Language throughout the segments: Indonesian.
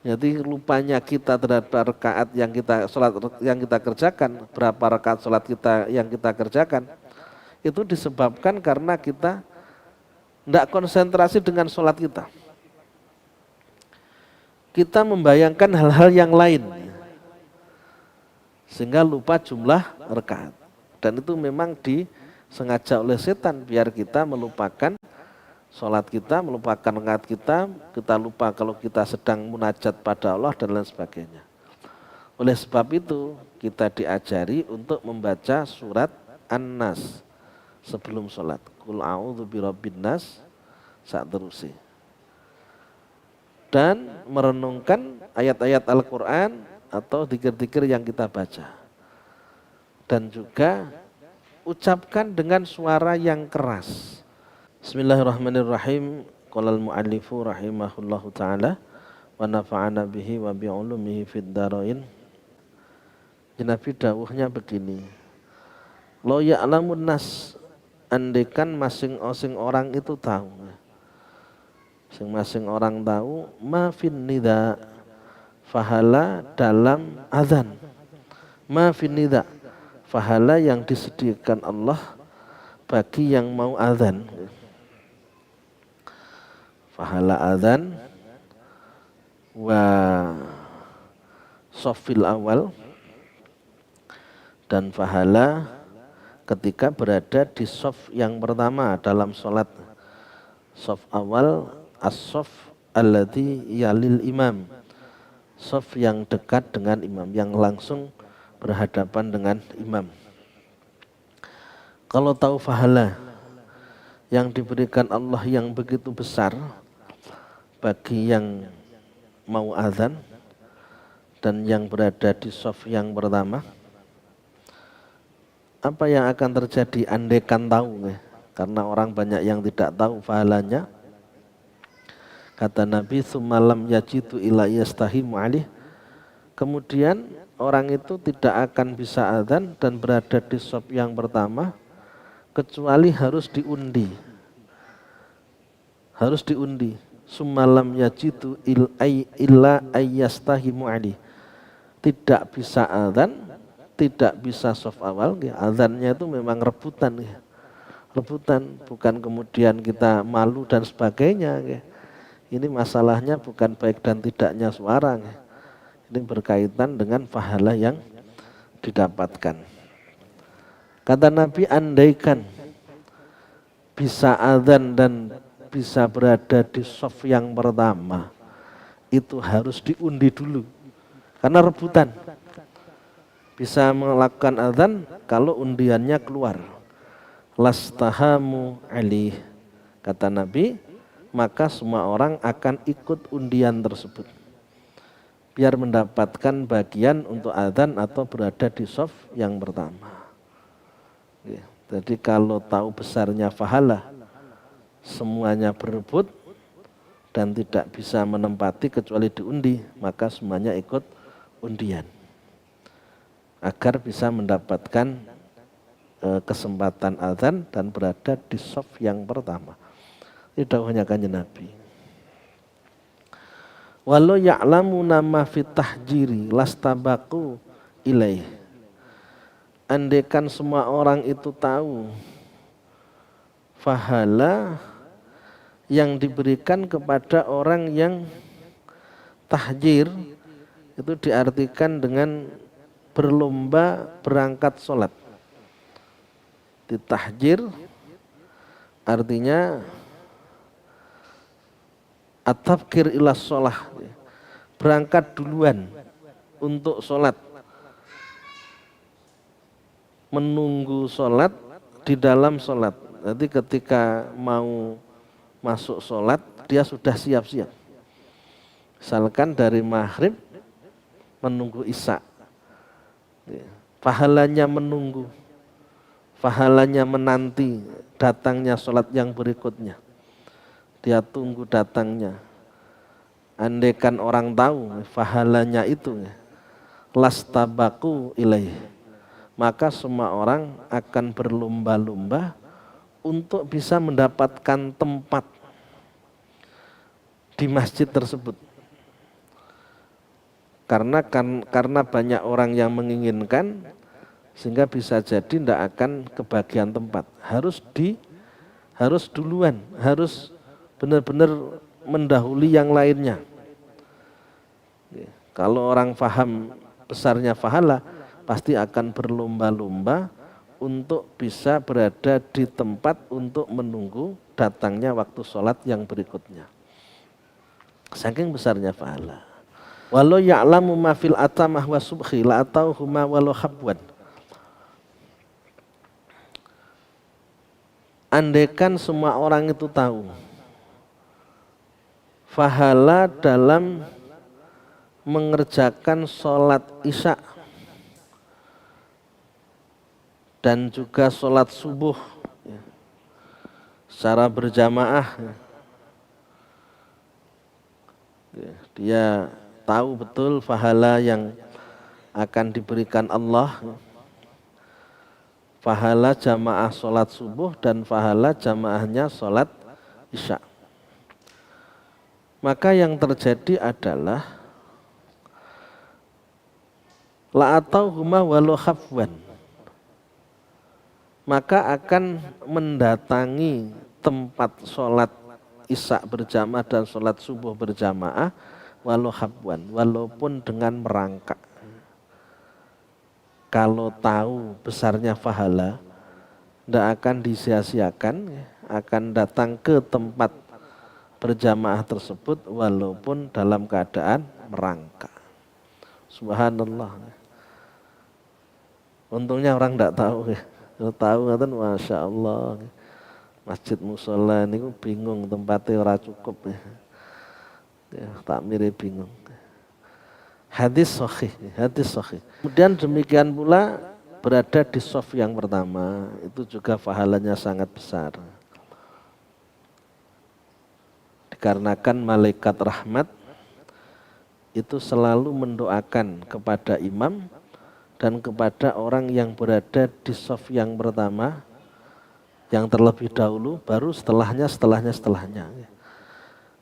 Jadi lupanya kita terhadap rakaat yang kita sholat yang kita kerjakan, berapa rakaat sholat kita yang kita kerjakan, itu disebabkan karena kita tidak konsentrasi dengan sholat kita. Kita membayangkan hal-hal yang lain, sehingga lupa jumlah rakaat. Dan itu memang disengaja oleh setan biar kita melupakan sholat kita, melupakan rakaat kita lupa kalau kita sedang munajat pada Allah dan lain sebagainya. Oleh sebab itu kita diajari untuk membaca surat An-Nas sebelum sholat. Qul a'udzu birabbin nas saat terusnya. Dan merenungkan ayat-ayat Al-Quran atau dzikir-dzikir yang kita baca. Dan juga ucapkan dengan suara yang keras. Bismillahirrahmanirrahim. Qala al-mu'allifu rahimahullahu ta'ala wa nafa'ana bihi wa bi'ulumihi fid dharain. Nabi dawuhnya begini. Lo ya'lamun nas, andaikan masing-masing orang itu tahu. Masing-masing orang tahu ma fin nida, fahala dalam azan. Ma fin nida, fahala yang disediakan Allah bagi yang mau azan. Fahala azan wa sofil awal, dan fahala ketika berada di sof yang pertama dalam sholat. Sof awal as-sof alladhi yalil imam, sof yang dekat dengan imam, yang langsung berhadapan dengan imam. Kalau tahu fahala yang diberikan Allah yang begitu besar bagi yang mau azan dan yang berada di sof yang pertama, apa yang akan terjadi andaikan tahu? Karena orang banyak yang tidak tahu fahalanya. Kata Nabi, "Tsummalam yajidu ila yastahimu alih." Kemudian orang itu tidak akan bisa azan dan berada di shaf yang pertama kecuali harus diundi. Harus diundi. Tsummalam yajidu illa ayyastahimu alih. Tidak bisa azan, tidak bisa shaf awal. Azannya itu memang rebutan. Rebutan, bukan kemudian kita malu dan sebagainya. Ini masalahnya bukan baik dan tidaknya suara. Ini berkaitan dengan pahala yang didapatkan. Kata Nabi, andaikan bisa azan dan bisa berada di shaf yang pertama, itu harus diundi dulu. Karena rebutan. Bisa melakukan azan kalau undiannya keluar. Lastahamu alih. Kata Nabi, maka semua orang akan ikut undian tersebut biar mendapatkan bagian untuk adzan atau berada di shaf yang pertama. Jadi kalau tahu besarnya pahala, semuanya berebut dan tidak bisa menempati kecuali diundi, maka semuanya ikut undian agar bisa mendapatkan kesempatan adzan dan berada di shaf yang pertama. Itu dawuhnya Kanjeng Nabi. Walau ya'lamuna ma fit tahjiri lastabaqu ilaih. Andaikan semua orang itu tahu pahala yang diberikan kepada orang yang tahjir, itu diartikan dengan berlomba berangkat sholat. Ditahjir artinya at-tabkir ila sholah, berangkat duluan untuk sholat, menunggu sholat di dalam sholat. Jadi ketika mau masuk sholat dia sudah siap-siap. Misalkan dari maghrib menunggu isya, pahalanya menunggu, pahalanya menanti datangnya sholat yang berikutnya. Dia tunggu datangnya. Andaikan orang tahu pahalanya itu, lastabaku ilaih, maka semua orang akan berlomba-lomba untuk bisa mendapatkan tempat di masjid tersebut. karena banyak orang yang menginginkan, sehingga bisa jadi tidak akan kebagian tempat. Harus duluan, harus benar-benar mendahului yang lainnya. Kalau orang paham besarnya pahala, pasti akan berlomba-lomba untuk bisa berada di tempat untuk menunggu datangnya waktu sholat yang berikutnya. Saking besarnya pahala. Walau ya'lamu ma fil atamah wa subhi la atauhuma walau habwan. Andaikan semua orang itu tahu pahala dalam mengerjakan sholat isya dan juga sholat subuh secara berjamaah, dia tahu betul pahala yang akan diberikan Allah, pahala jamaah sholat subuh dan pahala jamaahnya sholat isya. Maka yang terjadi adalah la atauhuma walau khafwan, maka akan mendatangi tempat sholat isya berjamaah dan sholat subuh berjamaah walau habwan, walaupun dengan merangkak. Kalau tahu besarnya pahala, tidak akan disia-siakan, akan datang ke tempat berjamaah tersebut walaupun dalam keadaan merangkak. Subhanallah. Untungnya orang tidak tahu. Kalau tahu kan masya Allah. Masjid musola ini bingung tempatnya ora cukup. Tak mirip bingung. Hadis sahih. Kemudian demikian pula berada di shaf yang pertama, itu juga pahalanya sangat besar. Dikarenakan malaikat rahmat itu selalu mendoakan kepada imam dan kepada orang yang berada di shaf yang pertama, yang terlebih dahulu, baru setelahnya.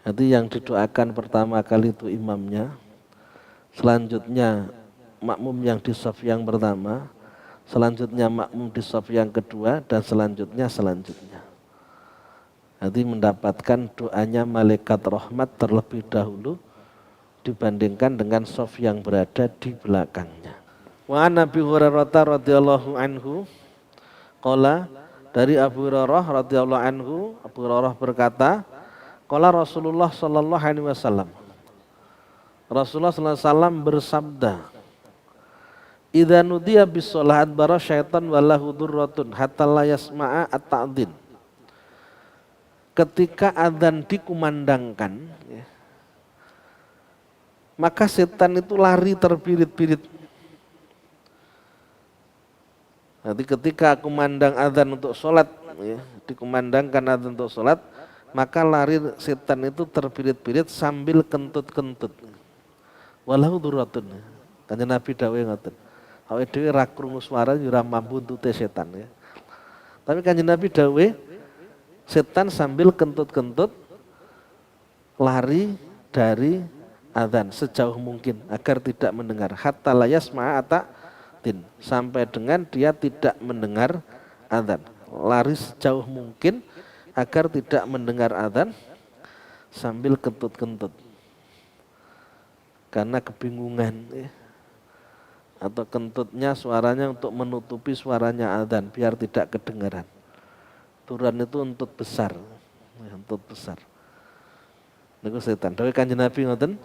Jadi yang didoakan pertama kali itu imamnya, selanjutnya makmum yang di shaf yang pertama, selanjutnya makmum di shaf yang kedua, dan selanjutnya. Jadi mendapatkan doanya malaikat rahmat terlebih dahulu dibandingkan dengan shaf yang berada di belakangnya. Wa Nabi Hurairah radhiyallahu anhu qala, dari Abu Hurairah radhiyallahu anhu, Abu Hurairah berkata, qala Rasulullah sallallahu alaihi wasallam, Rasulullah sallallahu alaihi wasallam bersabda, idza nudiya bis shalah adbara syaitan walahu durratun hatta la yasma'a at-ta'dzin. Ketika adzan dikumandangkan, maka setan itu lari terbirit-birit. Nanti ketika kumandang adzan untuk sholat, dikumandangkan adzan untuk sholat, maka lari setan itu terbirit-birit sambil kentut-kentut. Walahu durratun. Kanjeng Nabi dawuh ngoten. Awake dhewe ra krungu swara ora mampu nuntute setan ya. Tapi Kanjeng Nabi dawuh setan sambil kentut-kentut lari dari adzan sejauh mungkin agar tidak mendengar, hatta la yasma'a ta'tin, sampai dengan dia tidak mendengar adzan. Lari sejauh mungkin agar tidak mendengar adzan sambil kentut-kentut karena kebingungan atau kentutnya suaranya untuk menutupi suaranya adzan biar tidak kedengaran. Turan itu untut besar. Niku setan. Dawuh Kanjeng Nabi ngoten.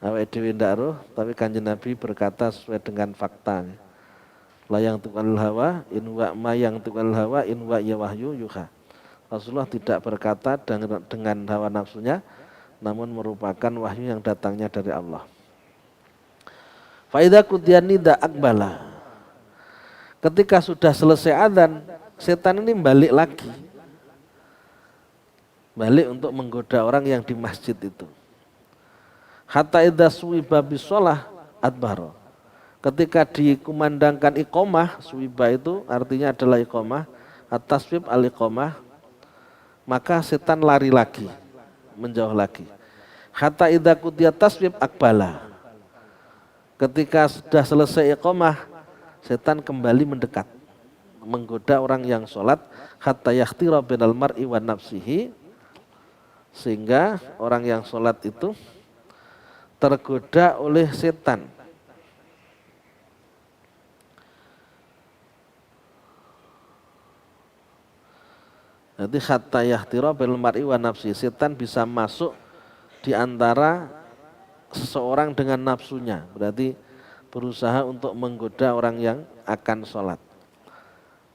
Awake dhewe ndak roh, tapi Kanjeng Nabi berkata sesuai dengan fakta. La yang tuqal hawa in wa ma yang tuqal hawa in wa ya wahyu yuha. Rasulullah tidak berkata dengan hawa nafsunya, namun merupakan wahyu yang datangnya dari Allah. Fa idza qudiyan nida aqbala. Ketika sudah selesai adzan, setan ini balik lagi. Balik untuk menggoda orang yang di masjid itu. Hatta idza suwiba bis shalah adbara. Ketika dikumandangkan iqamah, suwiba itu artinya adalah iqamah, at-taswib al-iqamah, maka setan lari lagi, menjauh lagi. Hatta idza qudiya taswib aqbala. Ketika sudah selesai iqamah, setan kembali mendekat, menggoda orang yang sholat, hatta yakhtira bainal mar'i wa nafsihi, sehingga orang yang sholat itu tergoda oleh setan. Nanti hatta yakhtira bainal mar'i wa nafsihi, setan bisa masuk di antara seseorang dengan nafsunya, berarti berusaha untuk menggoda orang yang akan sholat.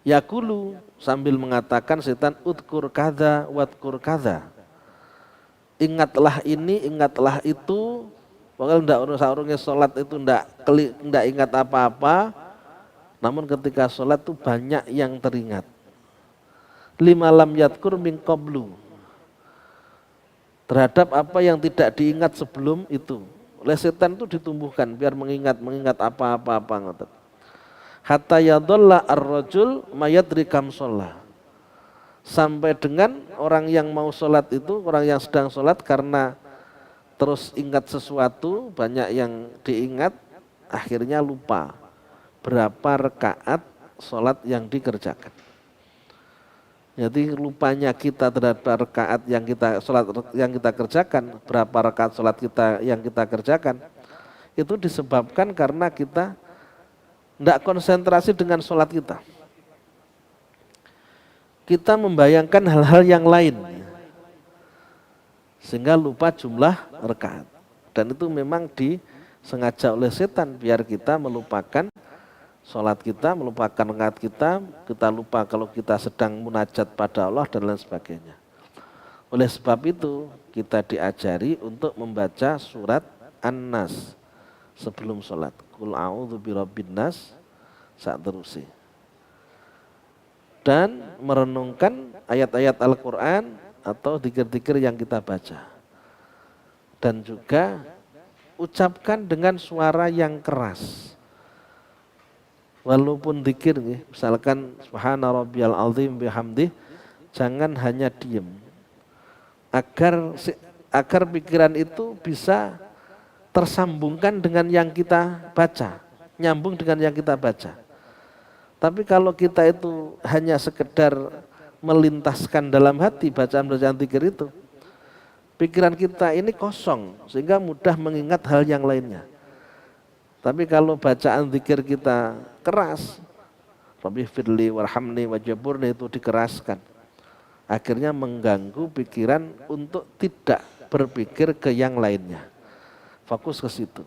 Yakulu, sambil mengatakan setan, udkur kadza wadkur kadza, ingatlah ini, ingatlah itu. Pokoknya tidak urus-urusnya sholat itu tidak ingat apa-apa, namun ketika sholat itu banyak yang teringat. Lima lam yadkur min qablu, terhadap apa yang tidak diingat sebelum itu. Oleh setan itu ditumbuhkan biar mengingat apa-apa. Hatta yadhalla ar-rajul mayadri kam sholat, sampai dengan orang yang mau sholat itu, orang yang sedang sholat karena terus ingat sesuatu, banyak yang diingat, akhirnya lupa berapa rakaat sholat yang dikerjakan. Jadi lupanya kita terhadap rakaat yang kita sholat yang kita kerjakan, berapa rakaat sholat kita yang kita kerjakan, itu disebabkan karena kita tidak konsentrasi dengan sholat kita. Kita membayangkan hal-hal yang lain, sehingga lupa jumlah rakaat. Dan itu memang disengaja oleh setan biar kita melupakan sholat kita, melupakan rakaat kita lupa kalau kita sedang munajat pada Allah dan lain sebagainya. Oleh sebab itu kita diajari untuk membaca surat An-Nas sebelum sholat. Qul a'udzu birabbin nas, saat terusnya. Dan merenungkan ayat-ayat Al-Quran atau dzikir-dzikir yang kita baca. Dan juga ucapkan dengan suara yang keras. Walaupun dzikir, misalkan subhana rabbiyal azim bihamdih, jangan hanya diem. Agar pikiran itu bisa tersambungkan dengan yang kita baca, nyambung dengan yang kita baca. Tapi kalau kita itu hanya sekedar melintaskan dalam hati bacaan-bacaan dzikir itu, pikiran kita ini kosong sehingga mudah mengingat hal yang lainnya. Tapi kalau bacaan dzikir kita keras, Rabbi firli warhamni wajaburni, itu dikeraskan, akhirnya mengganggu pikiran untuk tidak berpikir ke yang lainnya. Fokus ke situ.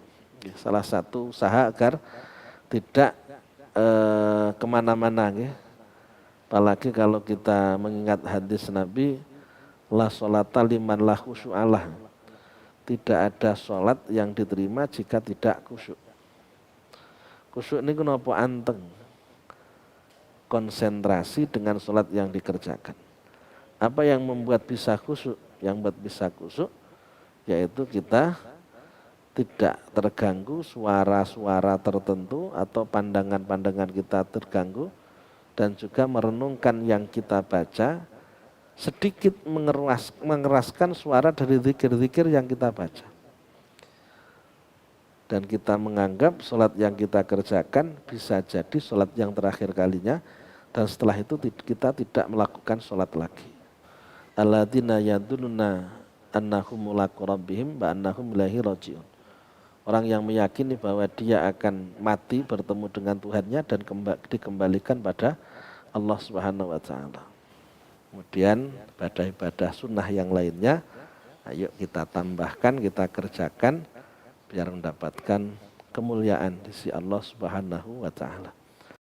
Salah satu usaha agar tidak kemana-mana. Apalagi kalau kita mengingat hadis Nabi, la sholata liman la khusyu'alah, tidak ada sholat yang diterima jika tidak khusyuk. Khusyuk ini kenapa anteng, konsentrasi dengan sholat yang dikerjakan. Apa yang membuat bisa khusyuk? Yang membuat bisa khusyuk yaitu kita tidak terganggu suara-suara tertentu atau pandangan-pandangan kita terganggu, dan juga merenungkan yang kita baca, sedikit mengeraskan suara dari zikir-zikir yang kita baca. Dan kita menganggap sholat yang kita kerjakan bisa jadi sholat yang terakhir kalinya, dan setelah itu kita tidak melakukan sholat lagi. Alladzina yadununa annahum mulaqu rabbihim wa annahum ilaihi raji'un. Orang yang meyakini bahwa dia akan mati bertemu dengan Tuhannya dan dikembalikan pada Allah Subhanahu wa taala. Kemudian ibadah-ibadah sunnah yang lainnya, ayo kita tambahkan, kita kerjakan biar mendapatkan kemuliaan di sisi Allah Subhanahu wa taala.